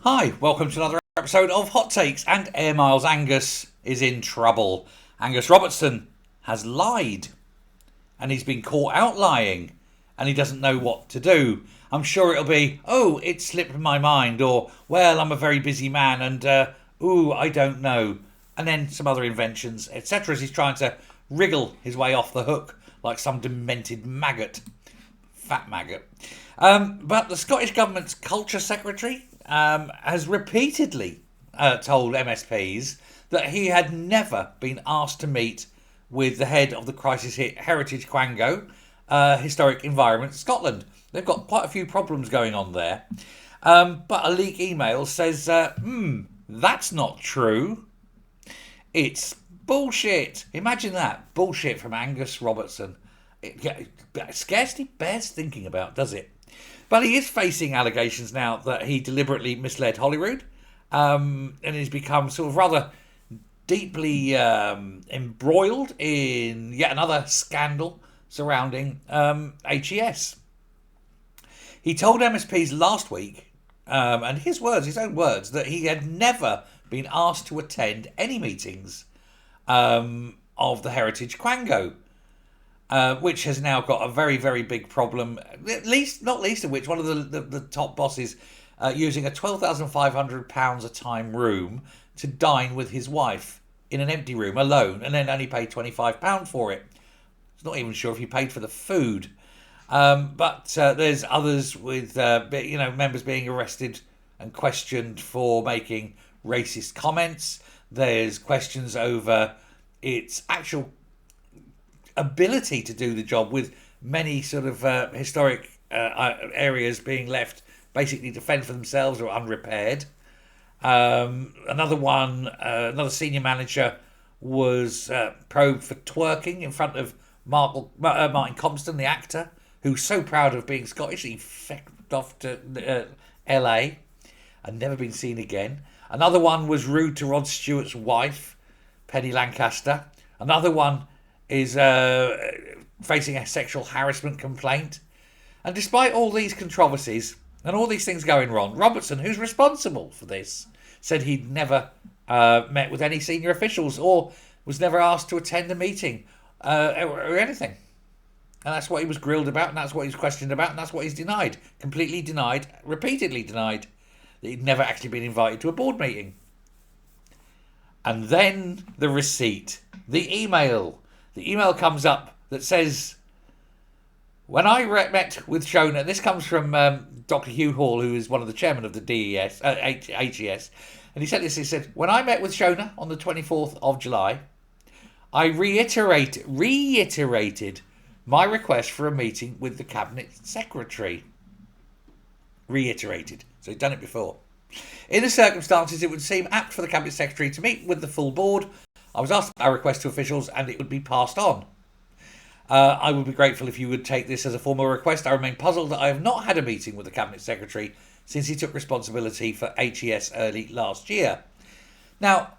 Hi, welcome to another episode of Hot Takes, and Air Miles Angus is in trouble. Angus Robertson has lied, and he's been caught out lying, and he doesn't know what to do. I'm sure it'll be, oh, it slipped my mind, or, well, I'm a very busy man, and, I don't know. And then some other inventions, etc., as he's trying to wriggle his way off the hook like some demented maggot. Fat maggot. But the Scottish Government's Culture Secretary has repeatedly told MSPs that he had never been asked to meet with the head of the crisis hit Heritage Quango Historic Environment Scotland. They've got quite a few problems going on there. But a leak email says, that's not true. It's bullshit. Imagine that. Bullshit from Angus Robertson. It scarcely bears thinking about, does it? But he is facing allegations now that he deliberately misled Holyrood, and he's become sort of rather deeply embroiled in yet another scandal surrounding HES. He told MSPs last week, and his own words, that he had never been asked to attend any meetings of the Heritage Quango. Which has now got a very, very big problem, not least of which one of the top bosses using a £12,500 a time room to dine with his wife in an empty room alone, and then only paid £25 for it. He's not even sure if he paid for the food. But there's others with members being arrested and questioned for making racist comments. There's questions over its actual ability to do the job, with many sort of historic areas being left basically to fend for themselves or unrepaired. Another senior manager was probed for twerking in front of Martin Compston, the actor, who's so proud of being Scottish he fecked off to LA and never been seen again. Another one was rude to Rod Stewart's wife, Penny Lancaster. Another one is facing a sexual harassment complaint. And despite all these controversies and all these things going wrong, Robertson, who's responsible for this, said he'd never met with any senior officials or was never asked to attend a meeting or anything. And that's what he was grilled about, and that's what he's questioned about, and that's what he's denied. Completely denied, repeatedly denied, that he'd never actually been invited to a board meeting. And then the receipt, the email. The email comes up that says, when I met with Shona, this comes from Dr. Hugh Hall, who is one of the chairmen of the HES, and he said this, he said, when I met with Shona on the 24th of July, I reiterated my request for a meeting with the Cabinet Secretary. Reiterated. So he'd done it before. In the circumstances, it would seem apt for the Cabinet Secretary to meet with the full board. I was asked our request to officials and it would be passed on. I would be grateful if you would take this as a formal request. I remain puzzled that I have not had a meeting with the Cabinet Secretary since he took responsibility for HES early last year. Now,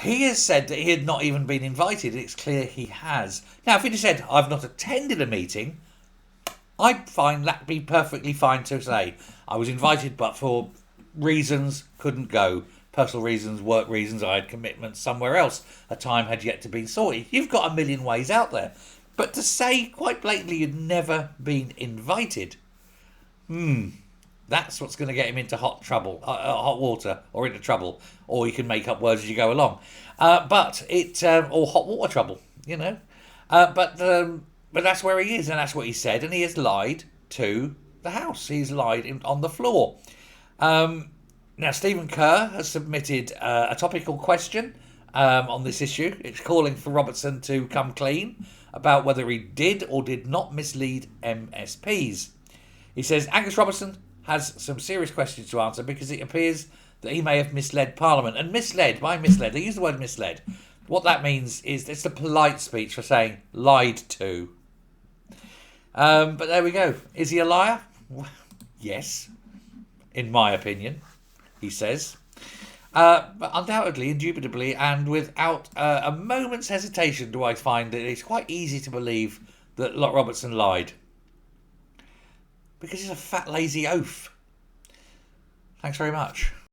he has said that he had not even been invited. It's clear he has. Now, if he'd have said, I've not attended a meeting, I'd find that be perfectly fine to say. I was invited, but for reasons, couldn't go. Personal reasons, work reasons, I had commitments somewhere else. A time had yet to be sorted. You've got a million ways out there. But to say quite blatantly you'd never been invited, that's what's going to get him into hot water, or into trouble. Or you can make up words as you go along. Or hot water trouble, But that's where he is, and that's what he said, and he has lied to the House. He's lied on the floor. Now, Stephen Kerr has submitted a topical question on this issue. It's calling for Robertson to come clean about whether he did or did not mislead MSPs. He says Angus Robertson has some serious questions to answer because it appears that he may have misled Parliament. And by misled, they use the word misled. What that means is it's the polite speech for saying lied to. But there we go. Is he a liar? Yes, in my opinion, he says. But undoubtedly, indubitably, and without a moment's hesitation do I find that it's quite easy to believe that Robertson lied. Because he's a fat, lazy oaf. Thanks very much.